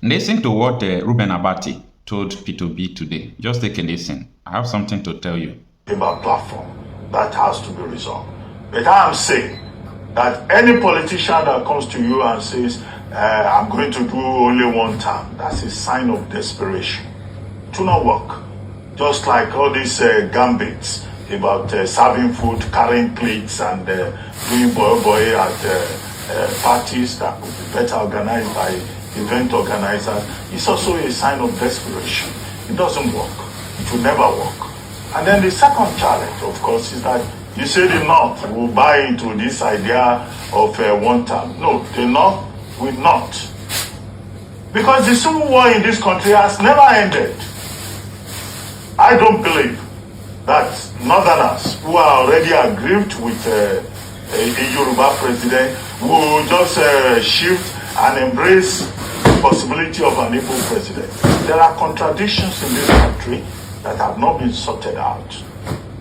Listen to what Ruben Abati told P2B today. Just take a listen. I have something to tell you. About platform that has to be resolved. But I am saying that any politician that comes to you and says, I'm going to do only one term, that's a sign of desperation. To not work. Just like all these gambits about serving food, carrying plates, and doing boy at parties that would be better organized by event organizers. It's also a sign of desperation. It doesn't work. It will never work. And then the second challenge, of course, is that you say the North will buy into this idea of one term. No, the North will not. Because the civil war in this country has never ended. I don't believe that Northerners who are already aggrieved with a Yoruba president will just shift and embrace the possibility of an Igbo president. There are contradictions in this country that have not been sorted out.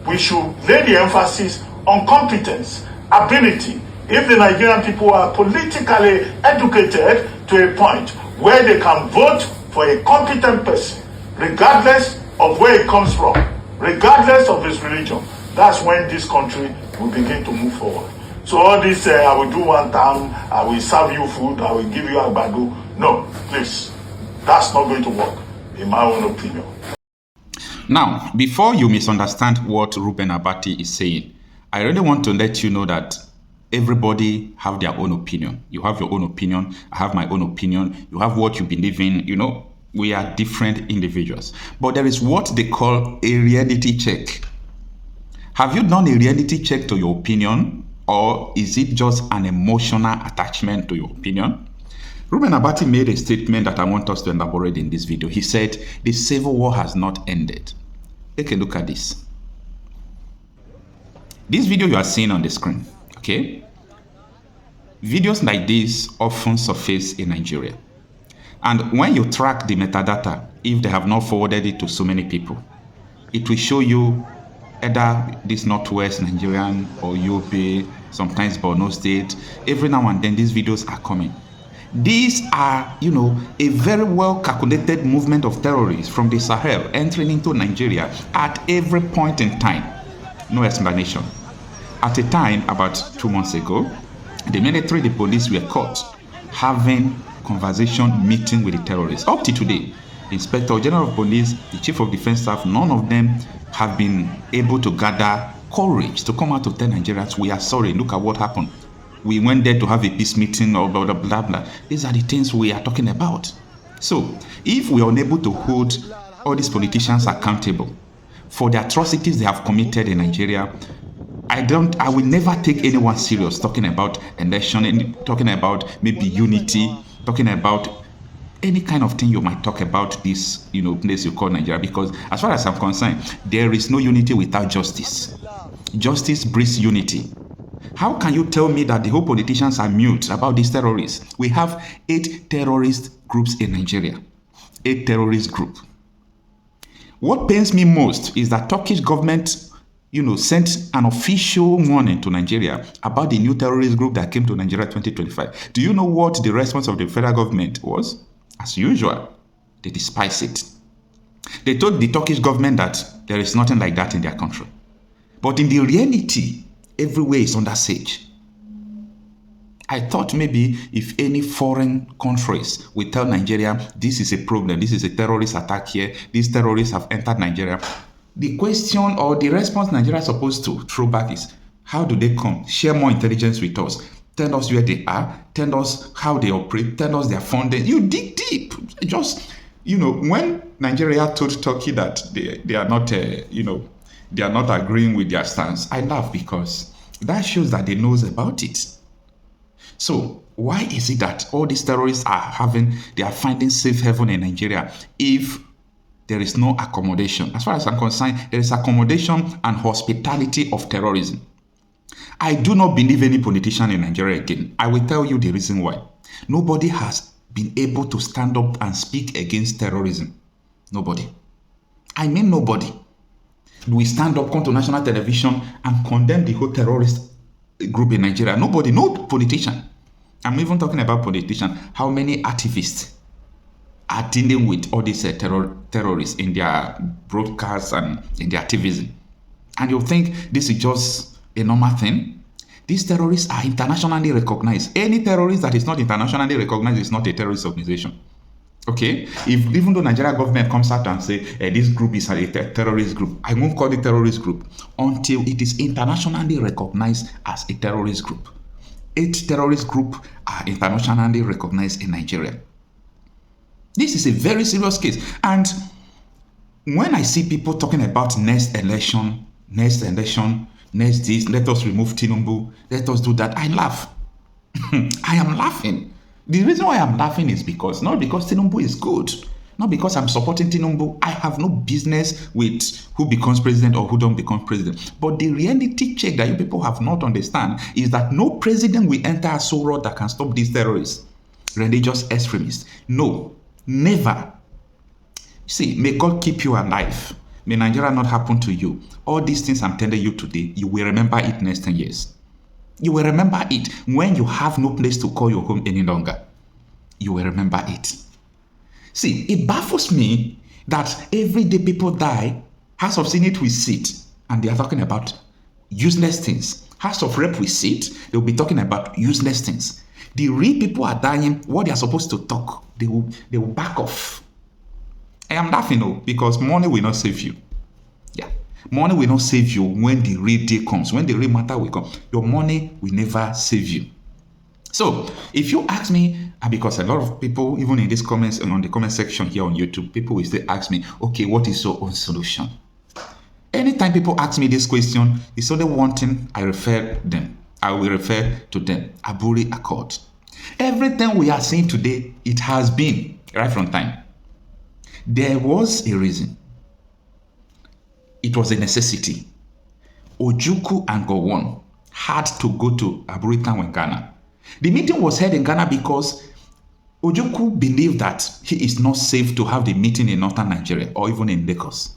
We should lay the emphasis on competence, ability. If the Nigerian people are politically educated to a point where they can vote for a competent person, regardless of where it comes from, regardless of his religion, that's when this country will begin to move forward. So all this, I will do one time, I will serve you food, I will give you a badu. No, please, that's not going to work, in my own opinion. Now, before you misunderstand what Ruben Abati is saying, I really want to let you know that everybody have their own opinion. You have your own opinion, I have my own opinion, you have what you believe in, you know, we are different individuals. But there is what they call a reality check. Have you done a reality check to your opinion? Or is it just an emotional attachment to your opinion? Ruben Abati made a statement that I want us to elaborate in this video. He said, the civil war has not ended. Take a look at this. This video you are seeing on the screen, okay? Videos like this often surface in Nigeria. And when you track the metadata, if they have not forwarded it to so many people, it will show you either this Northwest Nigerian or UP, sometimes Borno State. Every now and then these videos are coming. These are, you know, a very well calculated movement of terrorists from the Sahel entering into Nigeria at every point in time. No explanation. At a time, about 2 months ago, the military, the police were caught having conversation, meeting with the terrorists. Up to today, the Inspector General of Police, the Chief of Defense Staff, none of them have been able to gather courage to come out to tell Nigerians, we are sorry, look at what happened. We went there to have a peace meeting or blah, blah, blah, blah. These are the things we are talking about. So, if we are unable to hold all these politicians accountable for the atrocities they have committed in Nigeria, I will never take anyone serious talking about election, talking about maybe unity, talking about any kind of thing you might talk about this, you know, place you call Nigeria, because as far as I'm concerned, there is no unity without justice. Justice breeds unity. How can you tell me that the whole politicians are mute about these terrorists? We have 8 terrorist groups in Nigeria. 8 terrorist groups. What pains me most is that Turkish government, you know, sent an official warning to Nigeria about the new terrorist group that came to Nigeria 2025. Do you know what the response of the federal government was? As usual, they despise it. They told the Turkish government that there is nothing like that in their country. But in the reality, everywhere is under siege. I thought maybe if any foreign countries will tell Nigeria, this is a problem, this is a terrorist attack here, these terrorists have entered Nigeria, the question or the response Nigeria is supposed to throw back is, how do they come? Share more intelligence with us. Tell us where they are. Tell us how they operate. Tell us their funding. You dig deep. Just, you know, when Nigeria told Turkey that they are not, you know, they are not agreeing with their stance, I laugh because that shows that they knows about it. So why is it that all these terrorists they are finding safe haven in Nigeria if there is no accommodation? As far as I'm concerned, there is accommodation and hospitality of terrorism. I do not believe any politician in Nigeria again. I will tell you the reason why. Nobody has been able to stand up and speak against terrorism. Nobody. I mean nobody. We stand up, come to national television and condemn the whole terrorist group in Nigeria. Nobody, no politician. I'm even talking about politicians. How many activists? are dealing with all these terrorists in their broadcasts and in their activism. And you think this is just a normal thing? These terrorists are internationally recognized. Any terrorist that is not internationally recognized is not a terrorist organization. Okay? Even though Nigeria government comes out and say this group is a terrorist group, I won't call it terrorist group until it is internationally recognized as a terrorist group. 8 terrorist groups are internationally recognized in Nigeria. This is a very serious case. And when I see people talking about next election, next this, let us remove Tinubu, let us do that, I laugh. I am laughing. The reason why I'm laughing is not because Tinubu is good, not because I'm supporting Tinubu. I have no business with who becomes president or who don't become president. But the reality check that you people have not understand is that no president will enter a Sowore that can stop these terrorists, religious extremists. No, never. See, may God keep you alive. May Nigeria not happen to you. All these things I'm telling you today, you will remember it next 10 years. You will remember it when you have no place to call your home any longer. You will remember it. See, it baffles me that every day people die, House of Senate will sit and they are talking about useless things. House of Rep will sit, they'll be talking about useless things. The real people are dying, what they are supposed to talk, they will back off. I am laughing because money will not save you. Yeah. Money will not save you when the real day comes, when the real matter will come. Your money will never save you. So, if you ask me, because a lot of people, even in these comments and on the comment section here on YouTube, people will still ask me, okay, what is your own solution? Anytime people ask me this question, it's only one thing I will refer to them, Aburi Accord. Everything we are seeing today, it has been right from time. There was a reason. It was a necessity. Ojukwu and Gowon had to go to Aburi town in Ghana. The meeting was held in Ghana because Ojukwu believed that he is not safe to have the meeting in northern Nigeria or even in Lagos.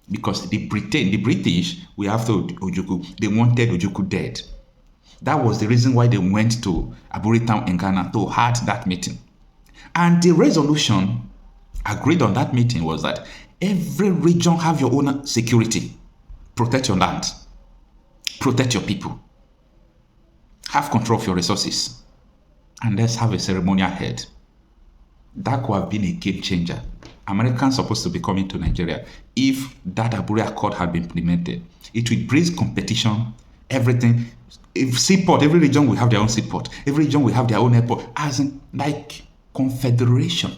Because the British, we have to Ojukwu, they wanted Ojukwu dead. That was the reason why they went to Aburi town in Ghana to have that meeting. And the resolution agreed on that meeting was that every region have your own security. Protect your land. Protect your people. Have control of your resources. And let's have a ceremonial head. That could have been a game changer. Americans supposed to be coming to Nigeria. If that Aburi Accord had been implemented, it would bring competition, everything. If seaport, every region will have their own seaport. Every region will have their own airport. As in, like confederation.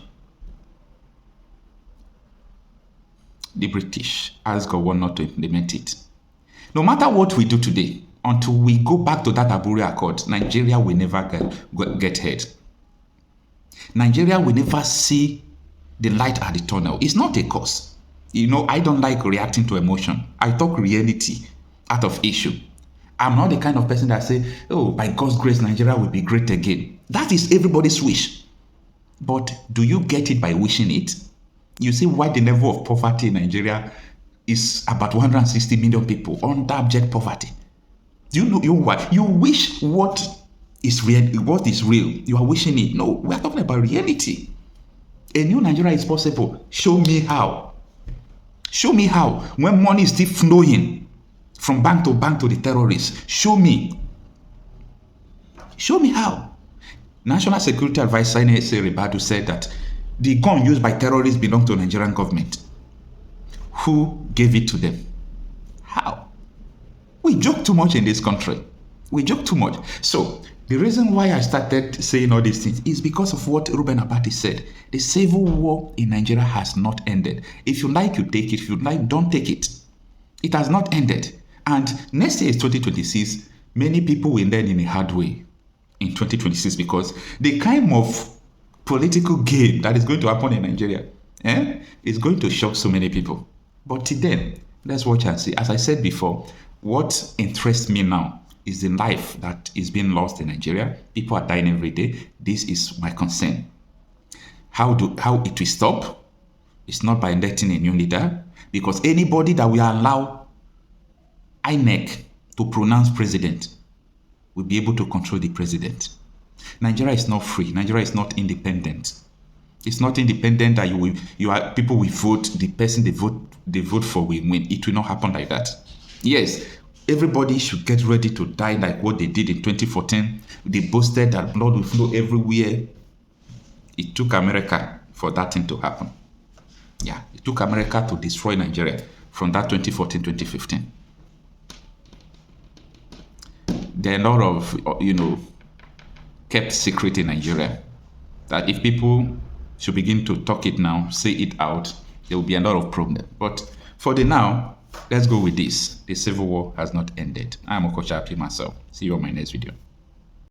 The British asked Gowon not to implement it. No matter what we do today, until we go back to that Aburi Accord, Nigeria will never get ahead. Nigeria will never see the light at the tunnel. It's not a cause. I don't like reacting to emotion. I talk reality out of issue. I'm not the kind of person that say, oh, by God's grace, Nigeria will be great again. That is everybody's wish. But do you get it by wishing it? You see why the level of poverty in Nigeria is about 160 million people under abject poverty. Do you know what? You wish what is real. What is real? You are wishing it. No, we are talking about reality. A new Nigeria is possible. Show me how. Show me how. When money is still flowing from bank to the terrorists. Show me. Show me how. National Security Advisor N.S.A. Ribadu said that the gun used by terrorists belong to the Nigerian government. Who gave it to them? How? We joke too much in this country. We joke too much. So, the reason why I started saying all these things is because of what Ruben Abati said. The civil war in Nigeria has not ended. If you like, you take it. If you like, don't take it. It has not ended. And next year is 2026. Many people will learn in a hard way in 2026 because the kind of political game that is going to happen in Nigeria is going to shock so many people. But till then, let's watch and see. As I said before, what interests me now is the life that is being lost in Nigeria. People are dying every day. This is my concern. How it will stop? It's not by electing a new leader, because anybody that will allow INEC to pronounce president will be able to control the president. Nigeria is not free. Nigeria is not independent. It's not independent that people will vote, the person they vote for will win. It will not happen like that. Yes, everybody should get ready to die like what they did in 2014. They boasted that blood will flow everywhere. It took America for that thing to happen. Yeah, it took America to destroy Nigeria from that 2014, 2015. There are a lot of, kept secret in Nigeria that if people should begin to talk it now, say it out, there will be a lot of problem. But for the now, let's go with this. The civil war has not ended. I'm Okocha myself. See you on my next video.